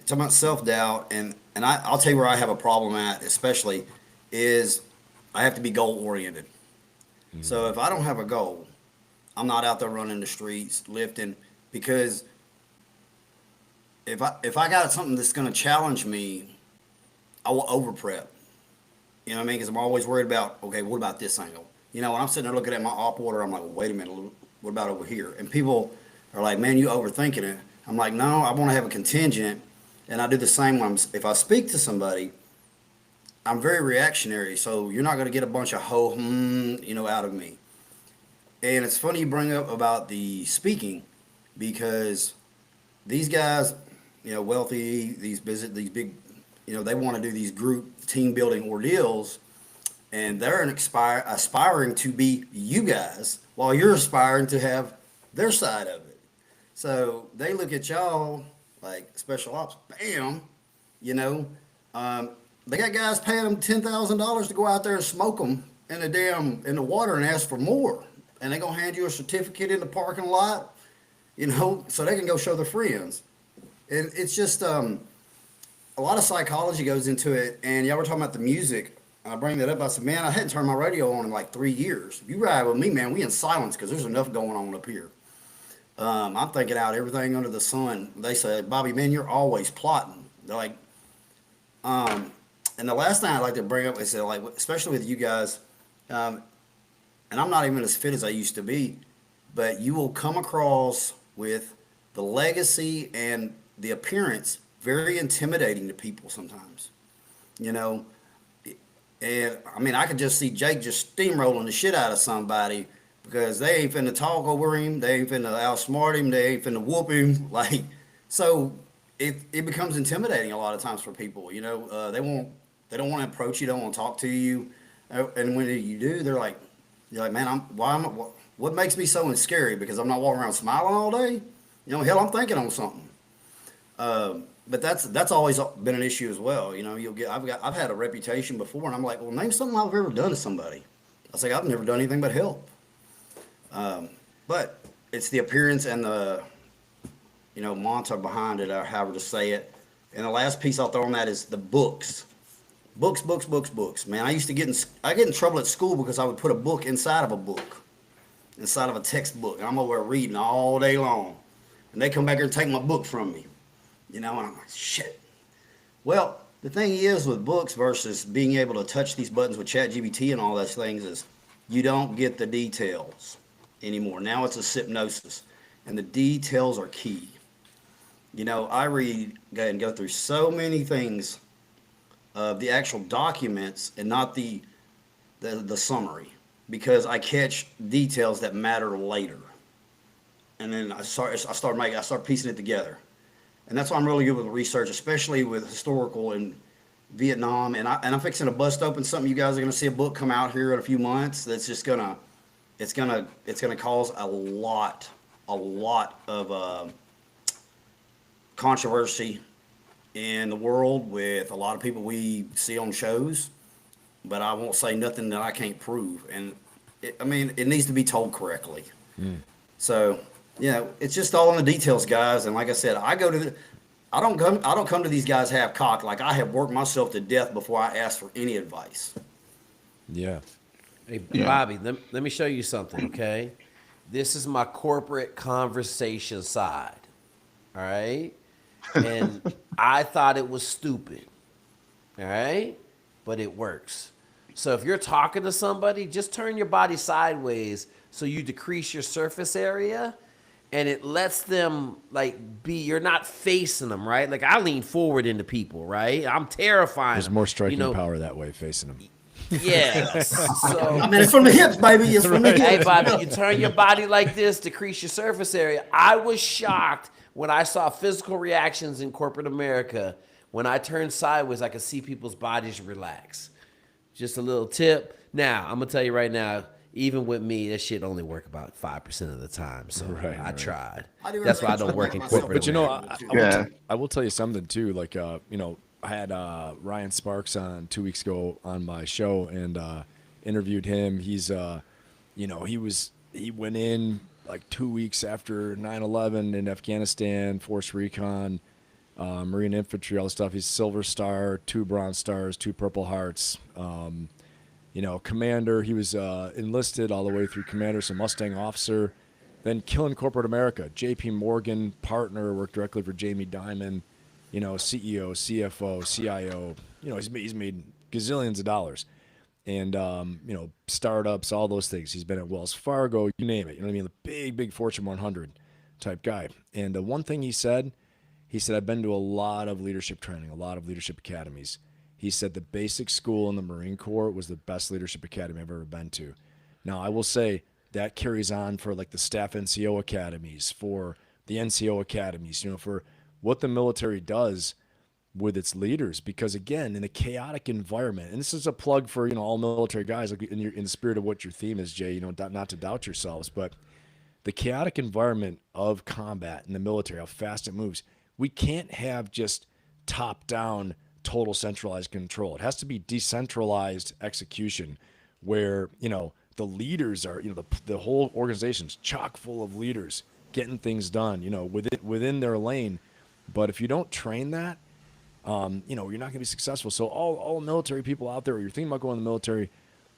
talking about self-doubt, and I'll tell you where I have a problem at, especially is I have to be goal oriented. So if I don't have a goal, I'm not out there running the streets lifting, because if I got something that's going to challenge me, I will over prep. You know what I mean? Because I'm always worried about, okay, what about this angle? You know, when I'm sitting there looking at my op order, I'm like, well, wait a minute, what about over here? And people are like, man, you overthinking it. I'm like, no, I want to have a contingent. And I do the same when if I speak to somebody, I'm very reactionary. So you're not going to get a bunch of out of me. And it's funny you bring up about the speaking, because these guys, wealthy, these big, they want to do these group team building ordeals, and they're aspiring to be you guys while you're aspiring to have their side of it. So they look at y'all like special ops, bam, you know. They got guys paying them $10,000 to go out there and smoke them in the water and ask for more, and they're gonna hand you a certificate in the parking lot, so they can go show their friends. And it's just a lot of psychology goes into it. And y'all were talking about the music. I bring that up. I said, man, I hadn't turned my radio on in like 3 years. If you ride with me, man, we in silence because there's enough going on up here. I'm thinking out everything under the sun. They say, Bobby, man, you're always plotting. They're like, and the last thing I'd like to bring up is that, like, especially with you guys, and I'm not even as fit as I used to be, but you will come across with the legacy and the appearance very intimidating to people sometimes, and I mean, I could just see Jake just steamrolling the shit out of somebody because they ain't finna talk over him, they ain't finna outsmart him, they ain't finna whoop him, like, so it becomes intimidating a lot of times for people. They don't want to approach you, don't want to talk to you, and when you do, you're like, man, what makes me so scary? Because I'm not walking around smiling all day. Hell, I'm thinking on something. But that's always been an issue as well. I've had a reputation before, and I'm like, well, name something I've ever done to somebody. I say, I've never done anything but help. But it's the appearance and the, mantra behind it, or however to say it. And the last piece I'll throw on that is the books. Books, books, books, books. Man, I used to get in trouble at school because I would put a book inside of a book, inside of a textbook. And I'm over there reading all day long. And they come back here and take my book from me. And I'm like, shit. Well, the thing is with books versus being able to touch these buttons with ChatGPT and all those things is you don't get the details anymore. Now it's a hypnosis, and the details are key. I read and go through so many things of the actual documents and not the summary, because I catch details that matter later. And then I start piecing it together. And that's why I'm really good with research, especially with historical and Vietnam. And I'm fixing to bust open something. You guys are going to see a book come out here in a few months that's just it's gonna cause a lot of controversy in the world with a lot of people we see on shows. But I won't say nothing that I can't prove. And it needs to be told correctly. So, it's just all in the details, guys. And like I said, I don't come to these guys half cocked. Like, I have worked myself to death before I ask for any advice. Yeah. Hey, Bobby, let me show you something, okay? This is my corporate conversation side, all right? And I thought it was stupid, all right? But it works. So if you're talking to somebody, just turn your body sideways so you decrease your surface area, and it lets them, you're not facing them, right? Like, I lean forward into people, right? I'm terrifying. There's more striking power that way, facing them. Yes. So, it's from the hips, baby. It's from the hips. Hey, Bobby, you turn your body like this, decrease your surface area. I was shocked when I saw physical reactions in corporate America. When I turned sideways, I could see people's bodies relax. Just a little tip. Now, I'm going to tell you right now, even with me, that shit only work about 5% of the time. So I tried. That's why I don't work in corporate. But I will tell you something too. Like, I had Ryan Sparks on 2 weeks ago on my show and interviewed him. He's, he went in like 2 weeks after 9/11 in Afghanistan, Force Recon, Marine Infantry, all the stuff. He's Silver Star, 2 Bronze Stars, 2 Purple Hearts. commander. He was enlisted all the way through commander, so Mustang officer, then killing corporate America. J.P. Morgan partner, worked directly for Jamie Dimon, CEO, CFO, CIO. He's made gazillions of dollars. And, startups, all those things. He's been at Wells Fargo, you name it. You know what I mean? The big Fortune 100 type guy. And the one thing he said, I've been to a lot of leadership training, a lot of leadership academies. He said the basic school in the Marine Corps was the best leadership academy I've ever been to. Now, I will say that carries on for like the staff NCO academies, for the NCO academies, for what the military does with its leaders. Because again, in a chaotic environment, and this is a plug for, all military guys, like in the spirit of what your theme is, Jay, not to doubt yourselves, but the chaotic environment of combat in the military, how fast it moves, we can't have just top-down, total centralized control. It has to be decentralized execution where, the leaders are, the whole organization's chock full of leaders getting things done, within their lane. But if you don't train that, you're not going to be successful. So all military people out there, or you're thinking about going to the military,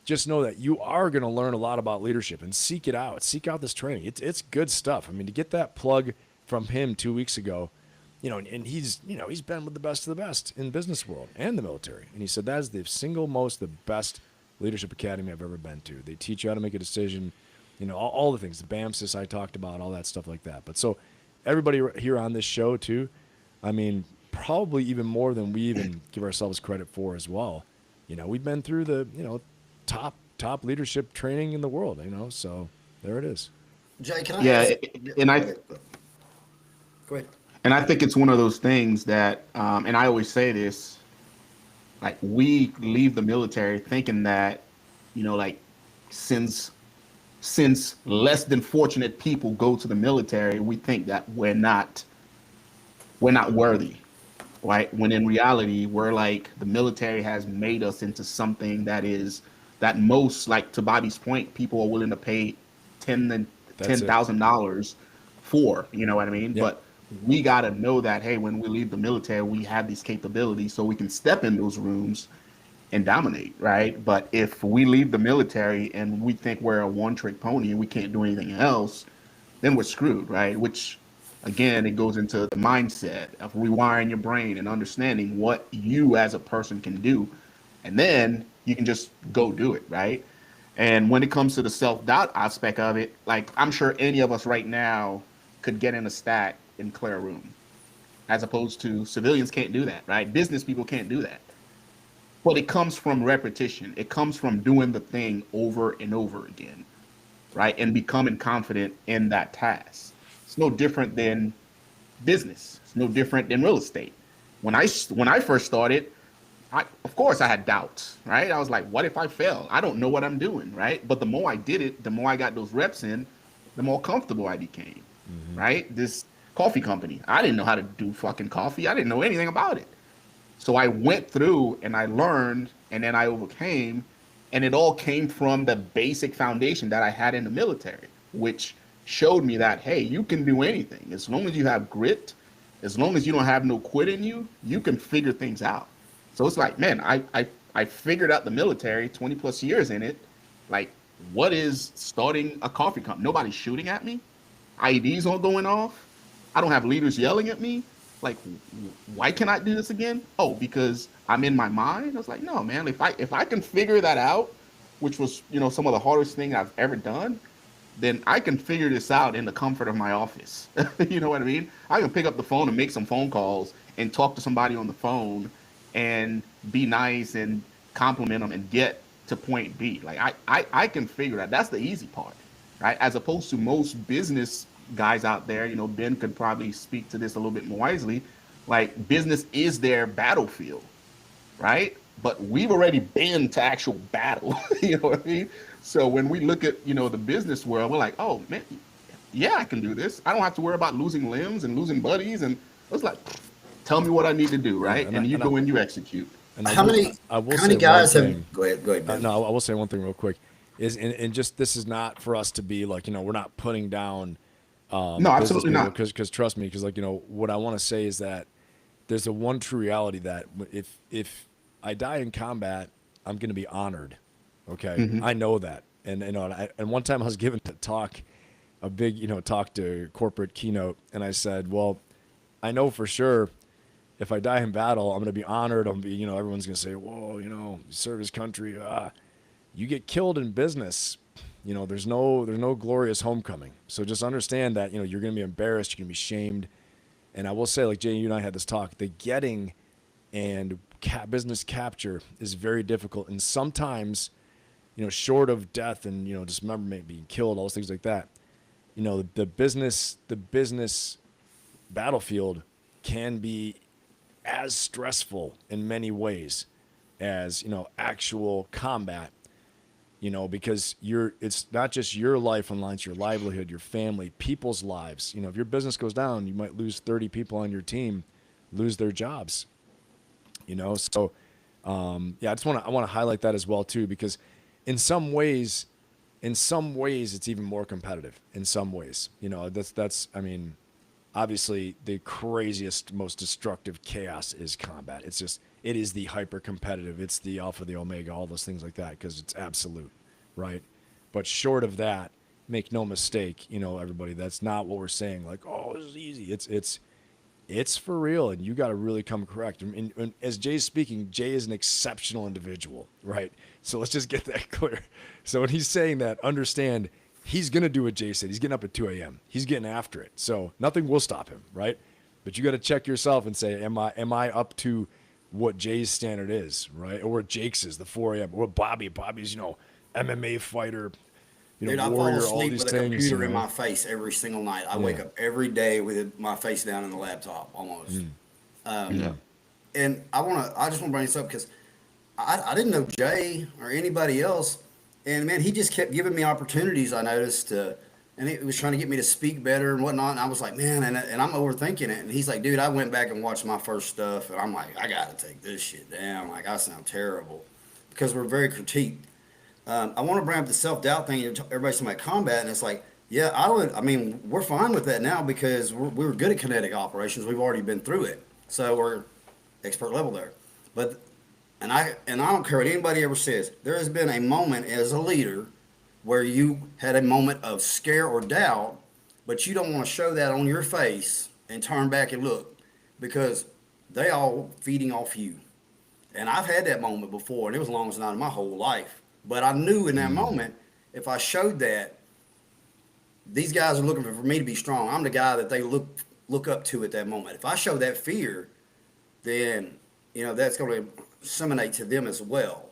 just know that you are going to learn a lot about leadership and seek it out. Seek out this training. It's good stuff. I mean, to get that plug from him 2 weeks ago, and he's been with the best of the best in business world and the military. And he said that is the best leadership academy I've ever been to. They teach you how to make a decision, all the things, the BAMSIS I talked about, all that stuff like that. But so everybody here on this show too, I mean, probably even more than we even give ourselves credit for as well. We've been through the, top leadership training in the world, so there it is. Jay, can I Yeah, ask? Go ahead. and I think it's one of those things that, and I always say this, like we leave the military thinking that, like since less than fortunate people go to the military, we think that we're not worthy, right? When in reality, we're like, the military has made us into something that most, like to Bobby's point, people are willing to pay $10,000 for, you know what I mean? Yep. But we got to know that, hey, when we leave the military, we have these capabilities so we can step in those rooms and dominate, right? But if we leave the military and we think we're a one-trick pony and we can't do anything else, then we're screwed, right? Which, again, it goes into the mindset of rewiring your brain and understanding what you as a person can do. And then you can just go do it, right? And when it comes to the self-doubt aspect of it, like I'm sure any of us right now could get in a stack and clear a room, as opposed to civilians can't do that, right? Business people can't do that. But it comes from repetition. It comes from doing the thing over and over again, right? And becoming confident in that task. It's no different than business. It's no different than real estate. When I first started, of course I had doubts, right? I was like, what if I fail? I don't know what I'm doing, right? But the more I did it, the more I got those reps in, the more comfortable I became, right? This coffee company, I didn't know how to do fucking coffee. I didn't know anything about it. So I went through and I learned and then I overcame, and it all came from the basic foundation that I had in the military, which showed me that, hey, you can do anything. As long as you have grit, as long as you don't have no quit in you, you can figure things out. So it's like, man, I figured out the military, 20 plus years in it. Like, what is starting a coffee company? Nobody's shooting at me. IEDs aren't going off. I don't have leaders yelling at me. Like, why can't I do this again? Oh, because I'm in my mind. I was like, no, man, if I can figure that out, which was, some of the hardest thing I've ever done, then I can figure this out in the comfort of my office. You know what I mean? I can pick up the phone and make some phone calls and talk to somebody on the phone and be nice and compliment them and get to point B. Like I can figure that. That's the easy part, right? As opposed to most business guys out there, Ben could probably speak to this a little bit more wisely. Like, business is their battlefield, right? But we've already been to actual battle. You know what I mean? So when we look at, the business world, we're like, oh man, yeah, I can do this. I don't have to worry about losing limbs and losing buddies. And it's like, tell me what I need to do, right? And you go and you execute. And How many guys have? Go ahead. Ben. No, I will say one thing real quick. And just, this is not for us to be like, we're not putting down. No, absolutely not. Because trust me, because what I want to say is that there's a one true reality that if I die in combat, I'm going to be honored. Okay. I know that. And, and one time I was given a talk, a big, talk to corporate keynote. And I said, well, I know for sure if I die in battle, I'm going to be honored. I'm going to be, everyone's going to say, whoa, you serve his country. You get killed in business. There's no glorious homecoming. So just understand that, you're going to be embarrassed. You're going to be shamed. And I will say, like Jay, you and I had this talk, the getting and business capture is very difficult. And sometimes, short of death and, dismemberment, being killed, all those things like that, the business battlefield can be as stressful in many ways as, actual combat, because it's not just your life on line, it's your livelihood, your family, people's lives. If your business goes down, you might lose 30 people on your team, lose their jobs, So, I want to highlight that as well too, because in some ways, it's even more competitive in some ways, obviously the craziest, most destructive chaos is combat. It is the hyper competitive. It's the alpha, the omega, all those things like that, because it's absolute, right? But short of that, make no mistake, everybody, that's not what we're saying. Like, oh, this is easy. It's for real, and you got to really come correct. And as Jay's speaking, Jay is an exceptional individual, right? So let's just get that clear. So when he's saying that, understand he's going to do what Jay said. He's getting up at 2 a.m. He's getting after it. So nothing will stop him, right? But you got to check yourself and say, am I up to what Jay's standard is, right? Or what Jake's is, the 4 a.m. Or Bobby's, MMA fighter, Dude, I fall warrior, all asleep these with a things. computer in my face every single night. I wake up every day with my face down in the laptop, almost. And I just want to bring this up because I didn't know Jay or anybody else, and man, he just kept giving me opportunities. I noticed, and he was trying to get me to speak better and whatnot. And I was like, man, and I'm overthinking it. And he's like, dude, I went back and watched my first stuff, and I'm like, I got to take this shit down. Like, I sound terrible because we're very critiqued. I want to bring up the self-doubt thing. Everybody's talking about combat, and it's like, yeah, we're fine with that now because we're good at kinetic operations. We've already been through it, so we're expert level there. But and I don't care what anybody ever says. There has been a moment as a leader where you had a moment of scare or doubt, but you don't want to show that on your face and turn back and look because they all feeding off you. And I've had that moment before, and it was the longest night of my whole life. But I knew in that moment, if I showed that, these guys are looking for me to be strong. I'm the guy that they look up to at that moment. If I show that fear, then that's going to disseminate to them as well.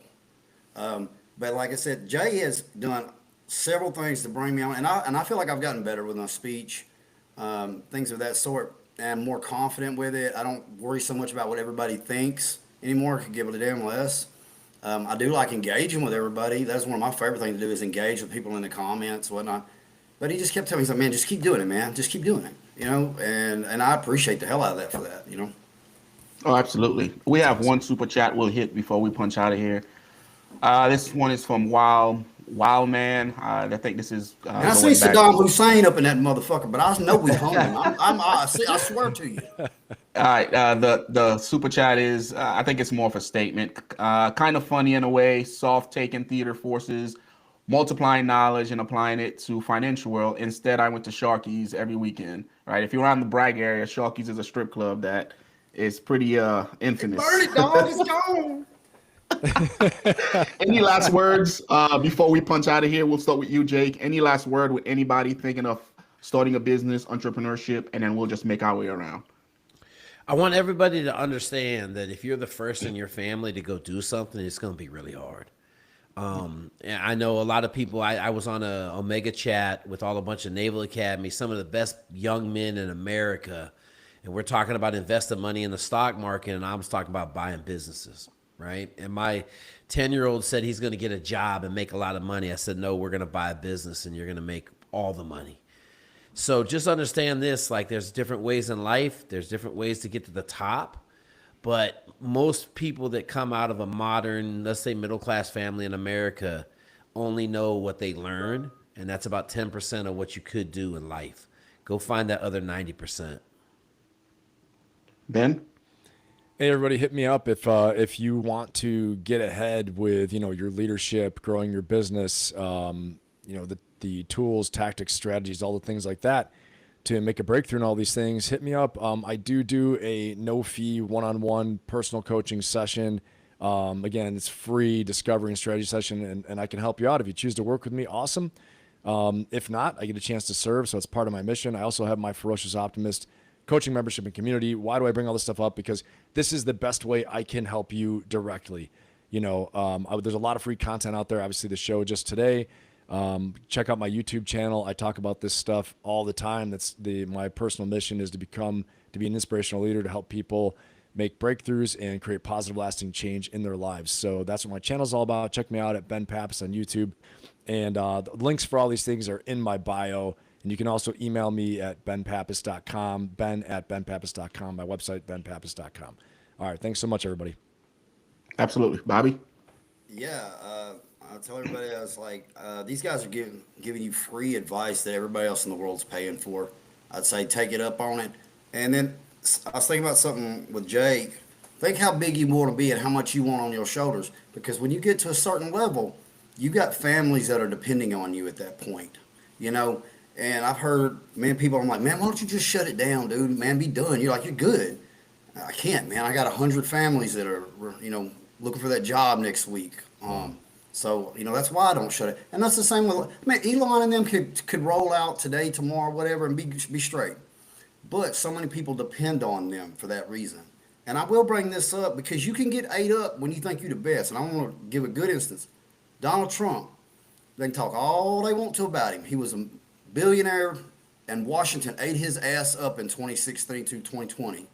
But like I said, Jay has done several things to bring me on, and I feel like I've gotten better with my speech, things of that sort, and more confident with it. I don't worry so much about what everybody thinks anymore. I could give it a damn less. I do like engaging with everybody. That's one of my favorite things to do is engage with people in the comments, whatnot. But he just kept telling me, he's like, man, just keep doing it, man. Just keep doing it, and I appreciate the hell out of that for that. Oh, absolutely. We have one super chat we'll hit before we punch out of here. This one is from Wild Man. I think this is And I see Saddam Hussein up in that motherfucker, but I know we hung him. I swear to you. All right, the super chat is I think it's more of a statement, kind of funny in a way. Soft taking theater forces, multiplying knowledge and applying it to financial world. Instead, I went to Sharky's every weekend. Right, if you're around the Bragg area, Sharky's is a strip club that is pretty infamous. Burn it, dog! It's gone. Any last words before we punch out of here? We'll start with you, Jake. Any last word with anybody thinking of starting a business, entrepreneurship, and then we'll just make our way around. I want everybody to understand that if you're the first in your family to go do something, it's going to be really hard. And I know a lot of people, I was on a Omega chat with a bunch of Naval Academy, some of the best young men in America. And we're talking about investing money in the stock market. And I was talking about buying businesses, right? And my 10-year-old said he's going to get a job and make a lot of money. I said, no, we're going to buy a business and you're going to make all the money. So just understand this, like there's different ways in life. There's different ways to get to the top. But most people that come out of a modern, let's say middle-class family in America only know what they learn. And that's about 10% of what you could do in life. Go find that other 90%. Ben? Hey everybody, hit me up if you want to get ahead with your leadership, growing your business, the tools, tactics, strategies, all the things like that to make a breakthrough in all these things. Hit me up. I do a no fee one-on-one personal coaching session. Again, it's free discovery and strategy session, and I can help you out if you choose to work with me. Awesome. If not, I get a chance to serve, so it's part of my mission. I also have my Ferocious Optimist coaching membership and community. Why do I bring all this stuff up? Because this is the best way I can help you directly. There's a lot of free content out there. Obviously, the show just today. Check out my YouTube channel. I talk about this stuff all the time. My personal mission is to be an inspirational leader to help people make breakthroughs and create positive, lasting change in their lives. So that's what my channel is all about. Check me out at Ben Pappas on YouTube. And the links for all these things are in my bio. And you can also email me at benpappas.com, ben@benpappas.com, my website, benpappas.com. All right. Thanks so much, everybody. Absolutely. Bobby? Yeah, I tell everybody, I was like, these guys are giving you free advice that everybody else in the world's paying for. I'd say take it up on it. And then I was thinking about something with Jake. Think how big you want to be and how much you want on your shoulders. Because when you get to a certain level, you got families that are depending on you at that point. You know, and I've heard many people, I'm like, man, why don't you just shut it down, dude? Man, be done. You're like, you're good. I can't, man. I got 100 families that are, looking for that job next week. So that's why I don't shut it. And that's the same with, man, Elon and them could roll out today, tomorrow, whatever, and be straight. But so many people depend on them for that reason. And I will bring this up because you can get ate up when you think you're the best. And I want to give a good instance. Donald Trump. They can talk all they want to about him. He was a billionaire, and Washington ate his ass up in 2016 to 2020.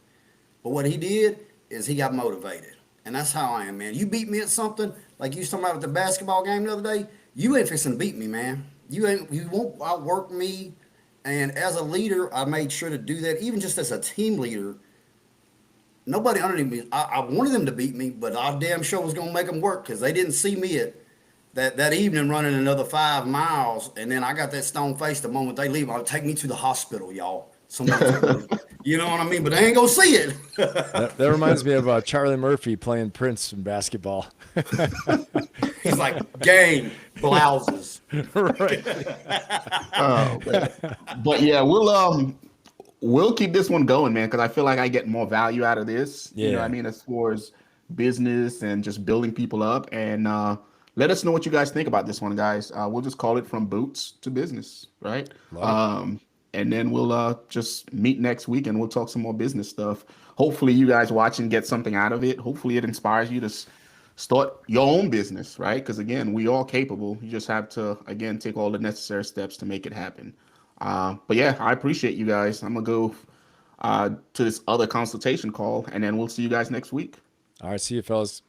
But what he did is he got motivated. And that's how I am, man. You beat me at something, like you was talking about at the basketball game the other day, you ain't fixing to beat me, man. You won't outwork me. And as a leader, I made sure to do that, even just as a team leader. Nobody underneath me, I wanted them to beat me, but I damn sure was going to make them work because they didn't see me at that evening running another 5 miles, and then I got that stone face the moment they leave. I'll take me to the hospital, y'all. Somebody take me. You know what I mean? But they ain't gonna see it. That reminds me of Charlie Murphy playing Prince in basketball. He's like, gang, blouses. Right. Oh, but yeah, we'll keep this one going, man, because I feel like I get more value out of this. You know what I mean, as far as business and just building people up. And let us know what you guys think about this one, guys. We'll just call it From Boots to Business, right? And then we'll just meet next week and we'll talk some more business stuff. Hopefully you guys watching get something out of it. Hopefully it inspires you to start your own business, right? Because again, we all capable. You just have to, again, take all the necessary steps to make it happen. But yeah, I appreciate you guys. I'm gonna go to this other consultation call, and then we'll see you guys next week. All right, see you, fellas.